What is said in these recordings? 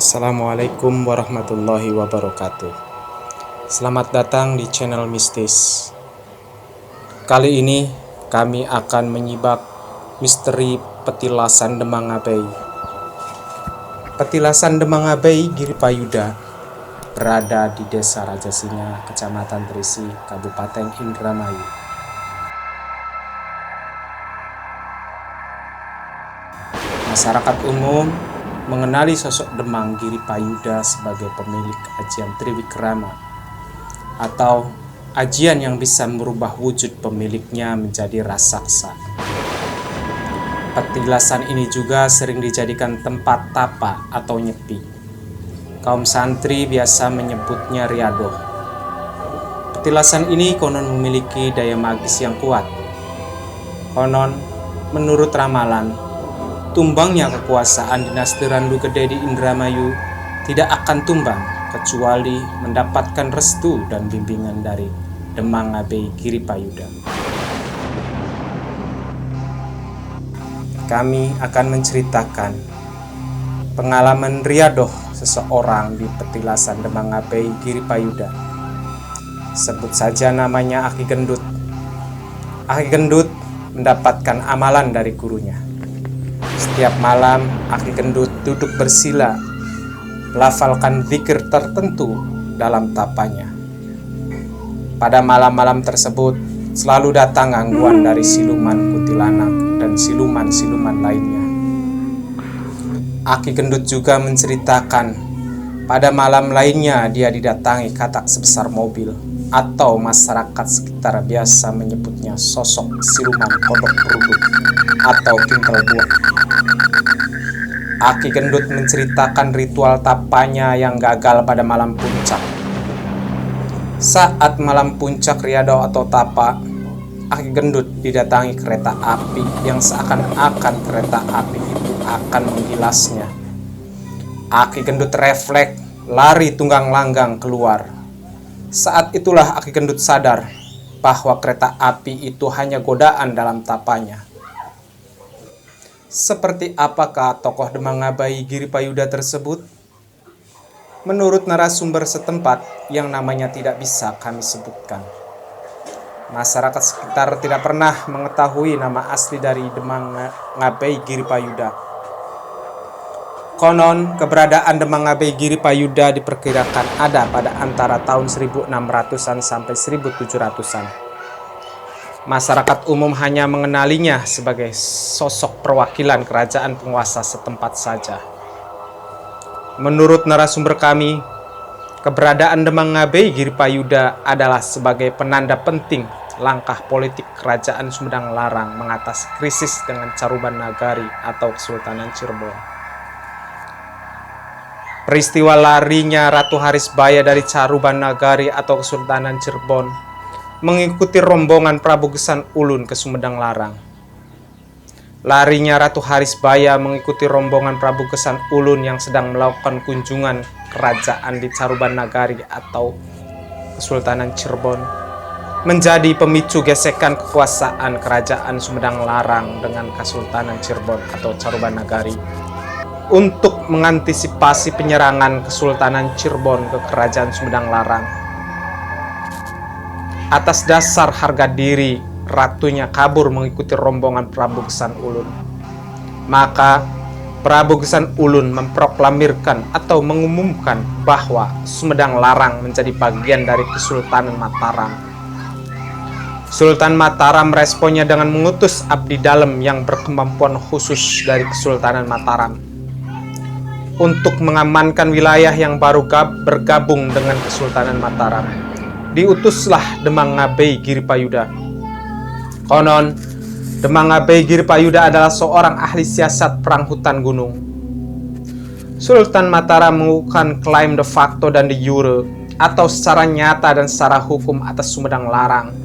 Assalamualaikum warahmatullahi wabarakatuh. Selamat datang di channel Mistis. Kali ini kami akan menyibak misteri petilasan Demangabei. Petilasan Demangabei Giripayuda berada di Desa Rajasinga, Kecamatan Trisi, Kabupaten Indramayu. Masyarakat umum mengenali sosok Demang Giripayuda sebagai pemilik ajian Triwikrama atau ajian yang bisa merubah wujud pemiliknya menjadi raksasa. Petilasan ini juga sering dijadikan tempat tapa atau nyepi. Kaum santri biasa menyebutnya riadoh. Petilasan ini konon memiliki daya magis yang kuat. Konon, menurut ramalan, tumbangnya kekuasaan dinasti Randu Gede di Indramayu tidak akan tumbang kecuali mendapatkan restu dan bimbingan dari Demangabei Giripayuda. Kami akan menceritakan pengalaman riadoh seseorang di petilasan Demangabei Giripayuda. Sebut saja namanya Aki Gendut. Aki Gendut mendapatkan amalan dari gurunya. Setiap malam, Aki Gendut duduk bersila, melafalkan zikir tertentu dalam tapanya. Pada malam-malam tersebut, selalu datang gangguan dari siluman kuntilanak dan siluman-siluman lainnya. Aki Gendut juga menceritakan, pada malam lainnya dia didatangi katak sebesar mobil, atau masyarakat sekitar biasa menyebutnya sosok siluman kodok peruduk atau kintal buah. Aki Gendut menceritakan ritual tapanya yang gagal pada malam puncak. Saat malam puncak riadoh atau tapa, Aki Gendut didatangi kereta api yang seakan-akan kereta api itu akan menggilasnya. Aki Gendut refleks, lari tunggang langgang keluar. Saat itulah Aki Gendut sadar bahwa kereta api itu hanya godaan dalam tapanya. Seperti apakah tokoh Demangabei Giripayuda tersebut? Menurut narasumber setempat yang namanya tidak bisa kami sebutkan, masyarakat sekitar tidak pernah mengetahui nama asli dari Demangabei Giripayuda. Konon, keberadaan Demangabei Giripayuda diperkirakan ada pada antara tahun 1600-an sampai 1700-an. Masyarakat umum hanya mengenalinya sebagai sosok perwakilan kerajaan penguasa setempat saja. Menurut narasumber kami, keberadaan Demangabei Giripayuda adalah sebagai penanda penting langkah politik kerajaan Sumedang Larang mengatasi krisis dengan Caruban Nagari atau Kesultanan Cirebon. Peristiwa larinya Ratu Harisbaya dari Caruban Nagari atau Kesultanan Cirebon mengikuti rombongan Prabu Gesan Ulun ke Sumedang Larang. Larinya Ratu Harisbaya mengikuti rombongan Prabu Gesan Ulun yang sedang melakukan kunjungan kerajaan di Caruban Nagari atau Kesultanan Cirebon menjadi pemicu gesekan kekuasaan kerajaan Sumedang Larang dengan Kesultanan Cirebon atau Caruban Nagari untuk mengantisipasi penyerangan Kesultanan Cirebon ke kerajaan Sumedang Larang. Atas dasar harga diri, ratunya kabur mengikuti rombongan Prabu Gesan Ulun. Maka Prabu Gesan Ulun memproklamirkan atau mengumumkan bahwa Sumedang Larang menjadi bagian dari Kesultanan Mataram. Sultan Mataram meresponnya dengan mengutus abdi dalam yang berkemampuan khusus dari Kesultanan Mataram untuk mengamankan wilayah yang baru bergabung dengan Kesultanan Mataram. Diutuslah Demangabei Giripayuda. Konon, Demangabei Giripayuda adalah seorang ahli siasat perang hutan gunung. Sultan Mataram melakukan klaim de facto dan de jure atau secara nyata dan secara hukum atas Sumedang Larang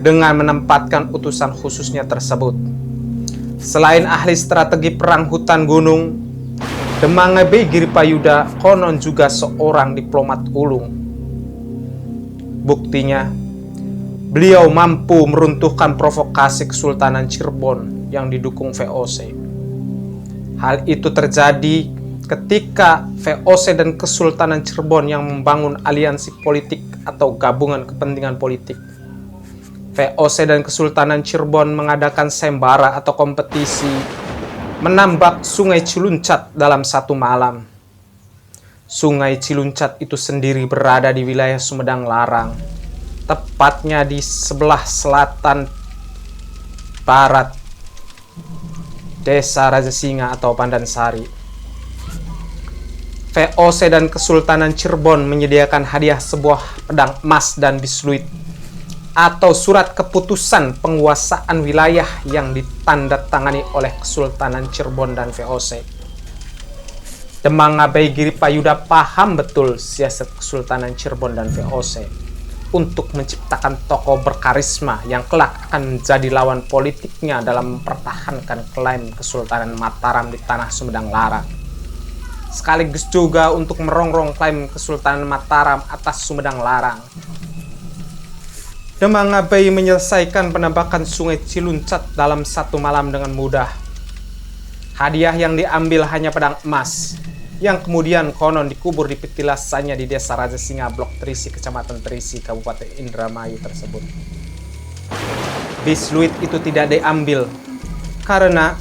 dengan menempatkan utusan khususnya tersebut. Selain ahli strategi perang hutan gunung, Demangabei Giripayuda konon juga seorang diplomat ulung. Buktinya, beliau mampu meruntuhkan provokasi Kesultanan Cirebon yang didukung VOC. Hal itu terjadi ketika VOC dan Kesultanan Cirebon yang membangun aliansi politik atau gabungan kepentingan politik. VOC dan Kesultanan Cirebon mengadakan sembara atau kompetisi menambak Sungai Ciluncat dalam satu malam. Sungai Ciluncat itu sendiri berada di wilayah Sumedang Larang, tepatnya di sebelah selatan barat Desa Rajasinga atau Pandansari. VOC dan Kesultanan Cirebon menyediakan hadiah sebuah pedang emas dan bisluit atau surat keputusan penguasaan wilayah yang ditandatangani oleh Kesultanan Cirebon dan VOC. Demang Abai Giripayuda paham betul siasat Kesultanan Cirebon dan VOC untuk menciptakan tokoh berkarisma yang kelak akan menjadi lawan politiknya dalam mempertahankan klaim Kesultanan Mataram di tanah Sumedang Larang, sekaligus juga untuk merongrong klaim Kesultanan Mataram atas Sumedang Larang. Demang Abai menyelesaikan penampakan Sungai Ciluncat dalam satu malam dengan mudah. Hadiah yang diambil hanya pedang emas, yang kemudian konon dikubur di petilasannya di Desa Rajasinga, Blok Trisi, Kecamatan Trisi, Kabupaten Indramayu tersebut. Bisluit itu tidak diambil, karena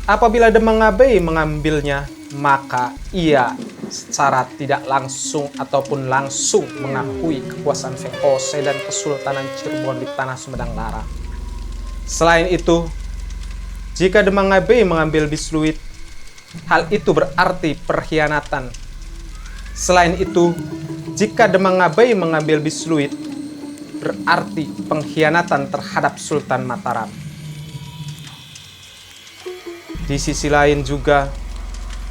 apabila Demang Abai mengambilnya, maka ia secara tidak langsung ataupun langsung mengakui kekuasaan VOC dan Kesultanan Cirebon di tanah Sumedang Larang. Selain itu, jika Demang Abai mengambil bisluit, hal itu berarti perkhianatan. Selain itu, jika Demang Abai mengambil bisluit, berarti pengkhianatan terhadap Sultan Mataram. Di sisi lain juga,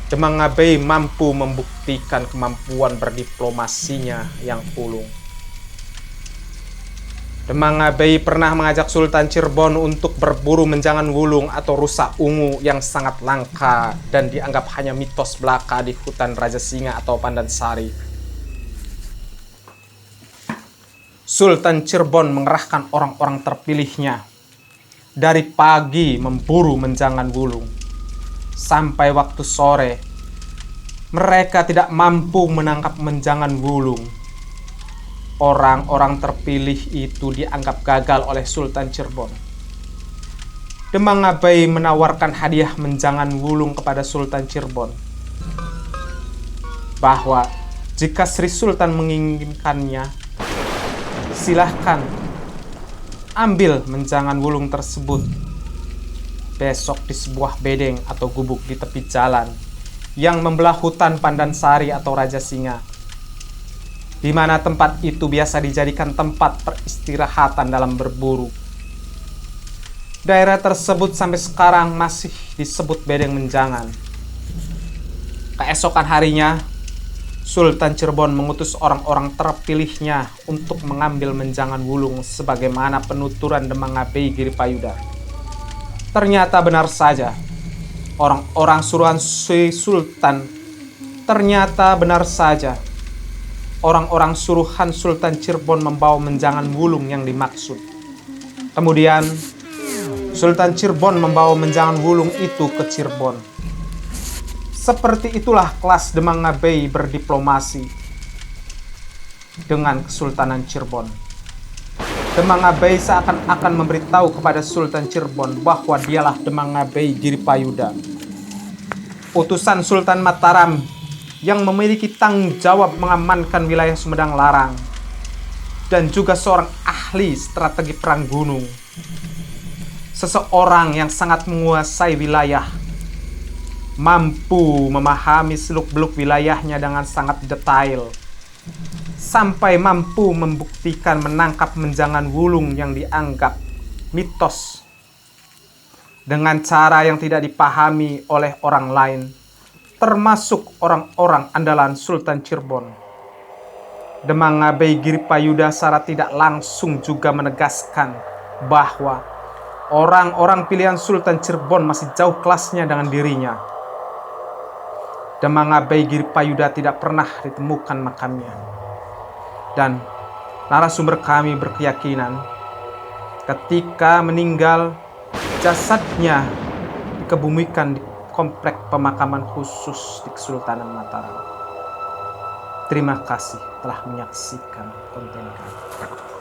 Demang Abai mampu membuktikan kemampuan berdiplomasinya yang ulung. Demang Abai pernah mengajak Sultan Cirebon untuk berburu menjangan wulung atau rusa ungu yang sangat langka dan dianggap hanya mitos belaka di hutan Rajasinga atau Pandansari. Sultan Cirebon mengerahkan orang-orang terpilihnya dari pagi memburu menjangan wulung. Sampai waktu sore, mereka tidak mampu menangkap menjangan wulung. Orang-orang terpilih itu dianggap gagal oleh Sultan Cirebon. Demang Abai menawarkan hadiah menjangan wulung kepada Sultan Cirebon, bahwa jika Sri Sultan menginginkannya, silahkan ambil menjangan wulung tersebut besok di sebuah bedeng atau gubuk di tepi jalan yang membelah hutan Pandansari atau Rajasinga, di mana tempat itu biasa dijadikan tempat peristirahatan dalam berburu. Daerah tersebut sampai sekarang masih disebut bedeng menjangan. Keesokan harinya, Sultan Cirebon mengutus orang-orang terpilihnya untuk mengambil menjangan wulung sebagaimana penuturan Demang Abai Giripayuda. Ternyata benar saja, orang-orang suruhan Sri Sultan orang-orang suruhan Sultan Cirebon membawa menjangan wulung yang dimaksud. Kemudian, Sultan Cirebon membawa menjangan wulung itu ke Cirebon. Seperti itulah kelas Demang Abai berdiplomasi dengan Kesultanan Cirebon. Demang Abai seakan-akan memberitahu kepada Sultan Cirebon bahwa dialah Demang Abai Giripayuda, utusan Sultan Mataram yang memiliki tanggung jawab mengamankan wilayah Sumedang Larang, dan juga seorang ahli strategi perang gunung, seseorang yang sangat menguasai wilayah, mampu memahami seluk-beluk wilayahnya dengan sangat detail, sampai mampu membuktikan menangkap menjangan wulung yang dianggap mitos dengan cara yang tidak dipahami oleh orang lain, termasuk orang-orang andalan Sultan Cirebon. Demang Abai Giripayuda secara tidak langsung juga menegaskan bahwa orang-orang pilihan Sultan Cirebon masih jauh kelasnya dengan dirinya. Demang Abai Giripayuda tidak pernah ditemukan makamnya. Dan narasumber kami berkeyakinan ketika meninggal, jasadnya dikebumikan di komplek pemakaman khusus di Kesultanan Mataram. Terima kasih telah menyaksikan konten kami.